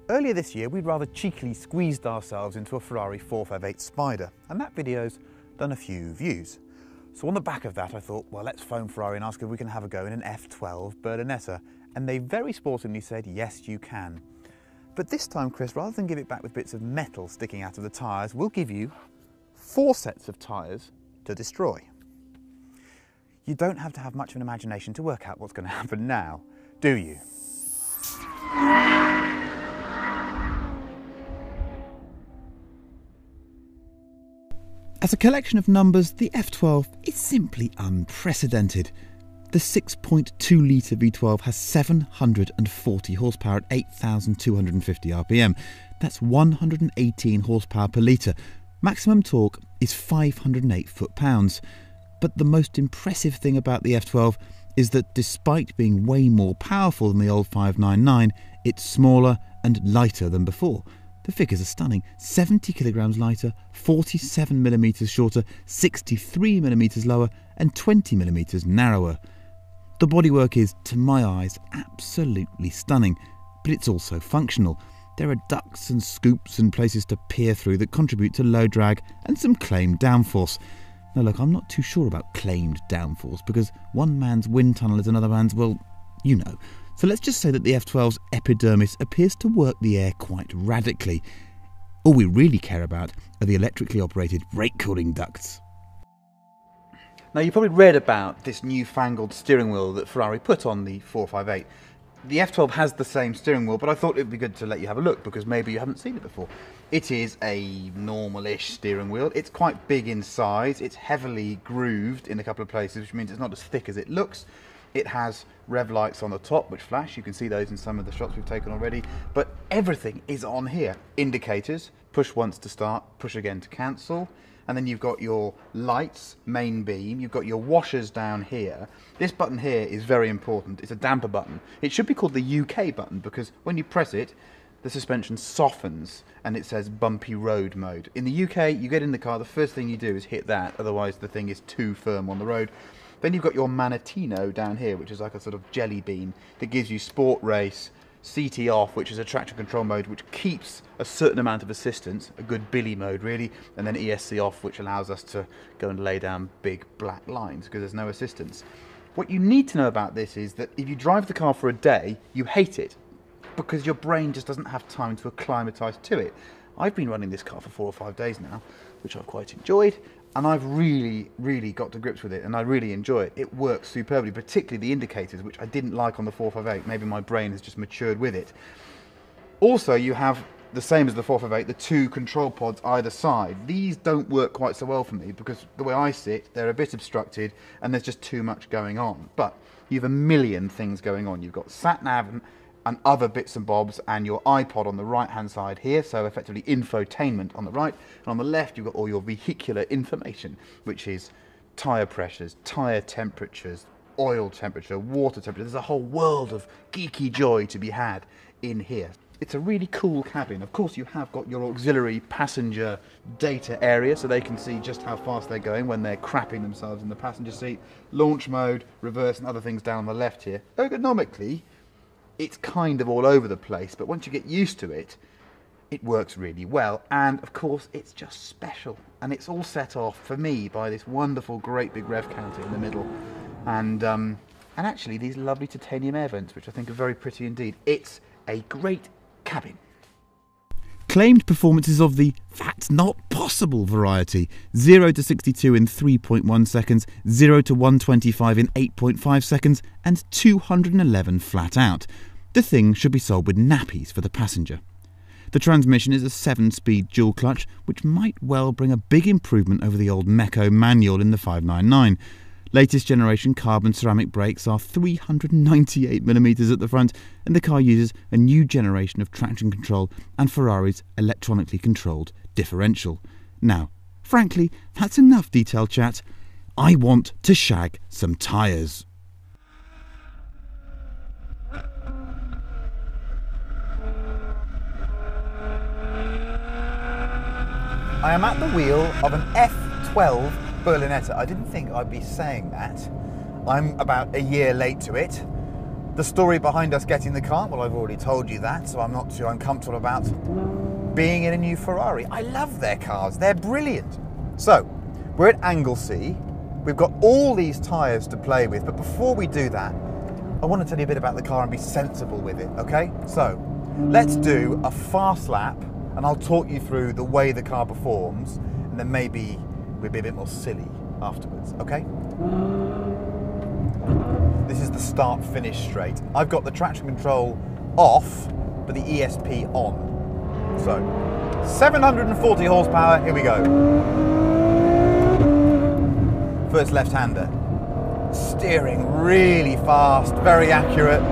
Earlier this year, we'd rather cheekily squeezed ourselves into a Ferrari 458 Spider, and that video's done a few views. So on the back of that, I thought, well, let's phone Ferrari and ask if we can have a go in an F12 Berlinetta. And they very sportingly said, yes, you can. But this time, Chris, rather than give it back with bits of metal sticking out of the tyres, we'll give you 4 sets of tyres to destroy. You don't have to have much of an imagination to work out what's going to happen now, do you? As a collection of numbers, the F12 is simply unprecedented. The 6.2 litre V12 has 740 horsepower at 8,250 RPM. That's 118 horsepower per litre. Maximum torque is 508 foot-pounds. But the most impressive thing about the F12 is that despite being way more powerful than the old 599, it's smaller and lighter than before. The figures are stunning: 70 kilograms lighter, 47 millimeters shorter, 63 millimeters lower and 20 millimeters narrower. The bodywork is, to my eyes, absolutely stunning, but it's also functional. There are ducts and scoops and places to peer through that contribute to low drag and some claimed downforce. Now look, I'm not too sure about claimed downforce because one man's wind tunnel is another man's, well, you know. So let's just say that the F12's epidermis appears to work the air quite radically. All we really care about are the electrically operated brake cooling ducts. Now, you probably read about this newfangled steering wheel that Ferrari put on the 458. The F12 has the same steering wheel, but I thought it would be good to let you have a look because maybe you haven't seen it before. It is a normal-ish steering wheel. It's quite big in size. It's heavily grooved in a couple of places, which means it's not as thick as it looks. It has rev lights on the top which flash. You can see those in some of the shots we've taken already. But everything is on here. Indicators, push once to start, push again to cancel. And then you've got your lights, main beam. You've got your washers down here. This button here is very important. It's a damper button. It should be called the UK button because when you press it, the suspension softens and it says bumpy road mode. In the UK, you get in the car, the first thing you do is hit that, otherwise the thing is too firm on the road. Then you've got your Manatino down here, which is like a sort of jelly bean that gives you sport race, CT off, which is a traction control mode, which keeps a certain amount of assistance, a good Billy mode really, and then ESC off, which allows us to go and lay down big black lines because there's no assistance. What you need to know about this is that if you drive the car for a day, you hate it because your brain just doesn't have time to acclimatise to it. I've been running this car for 4 or 5 days now, which I've quite enjoyed, and I've really got to grips with it, and I really enjoy it. It works superbly, particularly the indicators, which I didn't like on the 458. Maybe my brain has just matured with it. Also, you have, the same as the 458, the 2 control pods either side. These don't work quite so well for me because the way I sit, they're a bit obstructed and there's just too much going on. But you have a million things going on. You've got sat-nav and other bits and bobs, and your iPod on the right hand side here, so effectively infotainment on the right, and on the left you've got all your vehicular information, which is tyre pressures, tyre temperatures, oil temperature, water temperature. There's a whole world of geeky joy to be had in here. It's a really cool cabin. Of course you have got your auxiliary passenger data area so they can see just how fast they're going when they're crapping themselves in the passenger seat. Launch mode, reverse and other things down on the left here. Ergonomically, it's kind of all over the place, but once you get used to it, it works really well. And of course, it's just special. And it's all set off for me by this wonderful, great big rev counter in the middle. And actually these lovely titanium air vents, which I think are very pretty indeed. It's a great cabin. Claimed performances of the "that's not possible" variety: 0 to 62 in 3.1 seconds, 0 to 125 in 8.5 seconds, and 211 flat out. The thing should be sold with nappies for the passenger. The transmission is a 7-speed dual clutch, which might well bring a big improvement over the old Meco manual in the 599. Latest generation carbon ceramic brakes are 398mm at the front, and the car uses a new generation of traction control and Ferrari's electronically controlled differential. Now, frankly, that's enough detailed chat. I want to shag some tyres. I am at the wheel of an F12 Berlinetta. I didn't think I'd be saying that. I'm about a year late to it, The story behind us getting the car, well, I've already told you that, so I'm not too uncomfortable about being in a new Ferrari. I love their cars, they're brilliant. So, we're at Anglesey. We've got all these tyres to play with, but before we do that, I want to tell you a bit about the car and be sensible with it, okay? So, let's do a fast lap, and I'll talk you through the way the car performs, and then maybe we'll be a bit more silly afterwards, okay? This is the start-finish straight. I've got the traction control off, but the ESP on. So, 740 horsepower, here we go. First left-hander. Steering really fast, very accurate.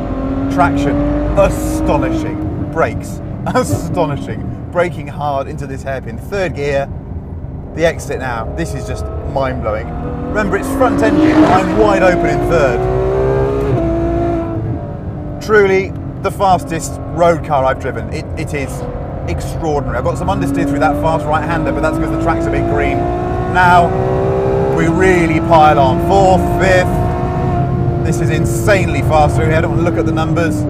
Traction, astonishing. Brakes, astonishing. Braking hard into this hairpin. Third gear, the exit now. This is just mind-blowing. Remember, it's front engine, I'm wide open in third. Truly the fastest road car I've driven. It is extraordinary. I've got some understeer through that fast right-hander, but that's because the track's a bit green. Now, we really pile on. Fourth, fifth. This is insanely fast through here. I don't want to look at the numbers,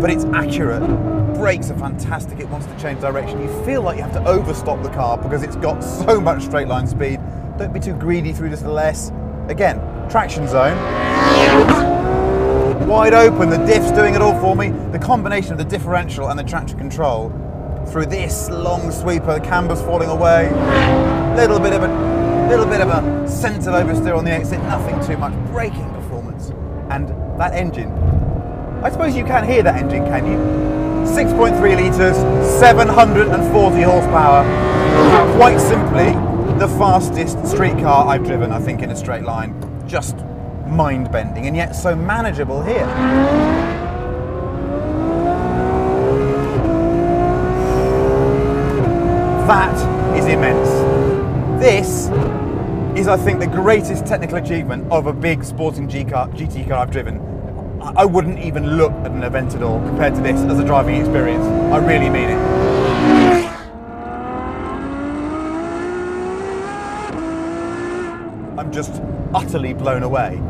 but it's accurate. Brakes are fantastic. It wants to change direction. You feel like you have to overstop the car because it's got so much straight line speed. Don't be too greedy through this little S. Again, traction zone. Wide open, the diff's doing it all for me. The combination of the differential and the traction control through this long sweeper, the camber's falling away. Little bit of a centre oversteer on the exit, nothing too much. Braking performance. And that engine, I suppose you can hear that engine, can you? 6.3 litres, 740 horsepower. Quite simply, the fastest street car I've driven, I think, in a straight line. Just mind-bending, and yet so manageable here. That is immense. This is, I think, the greatest technical achievement of a big sporting GT car I've driven. I wouldn't even look at an Aventador compared to this as a driving experience. I really mean it. I'm just utterly blown away.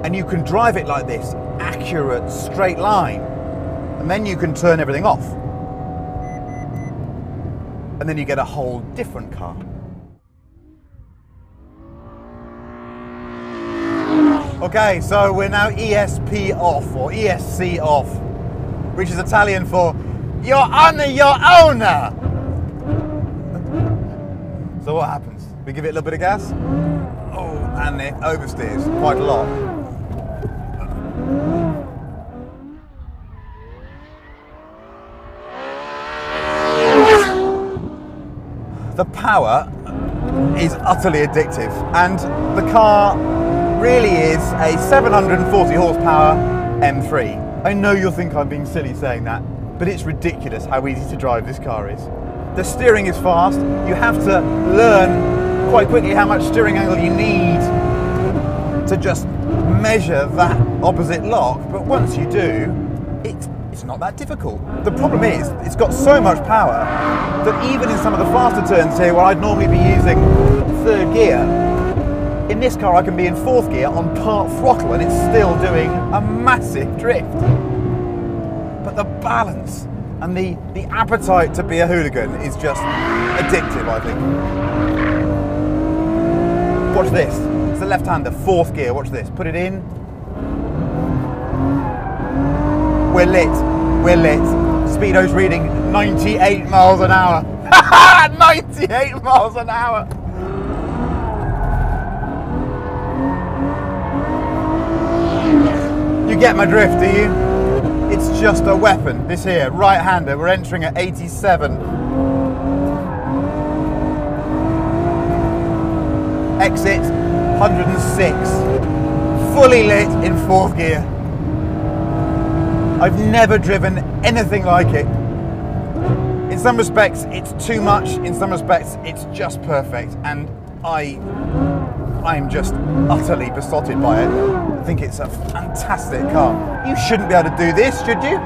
And you can drive it like this, accurate, straight line. And then you can turn everything off. And then you get a whole different car. Okay, so we're now ESP off, or ESC off, which is Italian for your honor, your owner. So what happens? We give it a little bit of gas. Oh, and it oversteers quite a lot. The power is utterly addictive, and the car really is a 740 horsepower M3. I know you'll think I'm being silly saying that, but it's ridiculous how easy to drive this car is. The steering is fast. You have to learn quite quickly how much steering angle you need to just measure that opposite lock, but once you do, it's not that difficult. The problem is, it's got so much power that even in some of the faster turns here where I'd normally be using third gear, in this car I can be in fourth gear on part throttle and it's still doing a massive drift. But the balance and the appetite to be a hooligan is just addictive, I think. Watch this. It's the left-hander, fourth gear. Watch this. Put it in. We're lit. We're lit. Speedo's reading 98 miles an hour. 98 miles an hour. You get my drift, do you? It's just a weapon. This here, right-hander. We're entering at 87. Exit 106. Fully lit in fourth gear. I've never driven anything like it. In some respects, it's too much. In some respects, it's just perfect. And I'm just utterly besotted by it. I think it's a fantastic car. You shouldn't be able to do this, should you?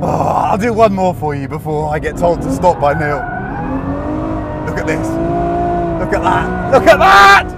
Oh, I'll do one more for you before I get told to stop by Neil. Look at this. Look at that. Look at that!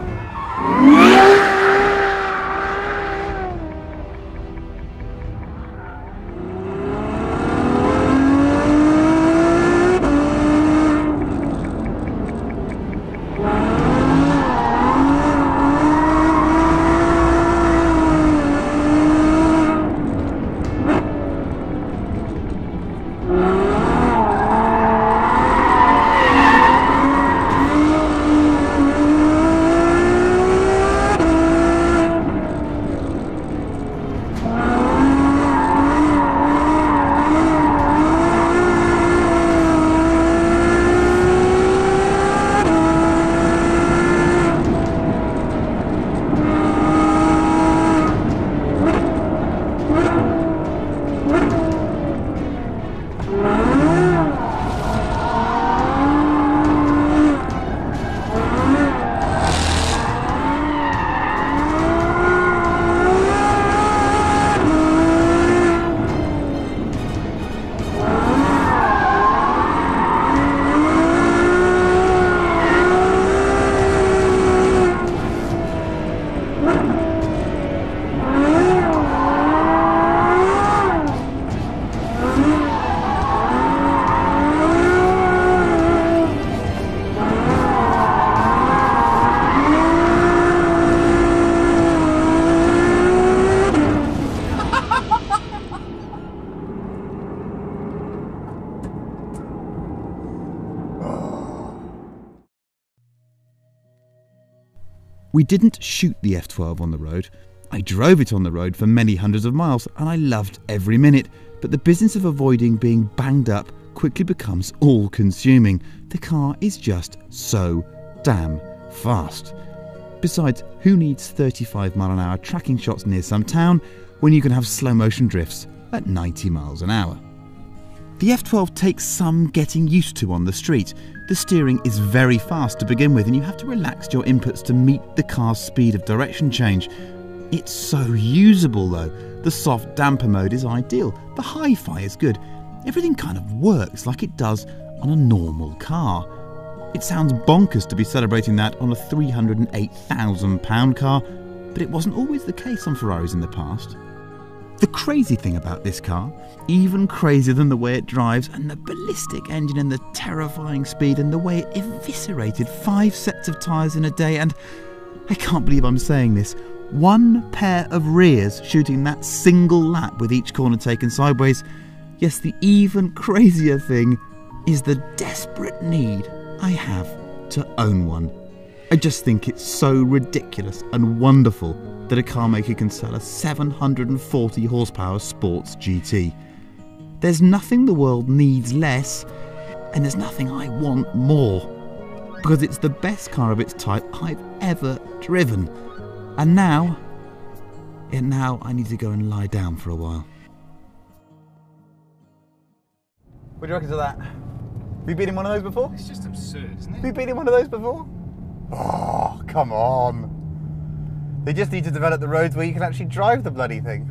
We didn't shoot the F12 on the road. I drove it on the road for many hundreds of miles and I loved every minute, but the business of avoiding being banged up quickly becomes all-consuming. The car is just so damn fast. Besides, who needs 35-mile-an-hour tracking shots near some town when you can have slow-motion drifts at 90 miles an hour? The F12 takes some getting used to on the street. The steering is very fast to begin with and you have to relax your inputs to meet the car's speed of direction change. It's so usable though. The soft damper mode is ideal, the hi-fi is good. Everything kind of works like it does on a normal car. It sounds bonkers to be celebrating that on a £308,000 car, but it wasn't always the case on Ferraris in the past. The crazy thing about this car, even crazier than the way it drives and the ballistic engine and the terrifying speed and the way it eviscerated 5 sets of tyres in a day, and I can't believe I'm saying this, 1 pair of rears shooting that single lap with each corner taken sideways. Yes, the even crazier thing is the desperate need I have to own one. I just think it's so ridiculous and wonderful that a car maker can sell a 740 horsepower sports GT. There's nothing the world needs less, and there's nothing I want more, because it's the best car of its type I've ever driven. And now I need to go and lie down for a while. What do you reckon to that? Have you been in one of those before? It's just absurd, isn't it? Have you been in one of those before? Oh, come on. They just need to develop the roads where you can actually drive the bloody thing.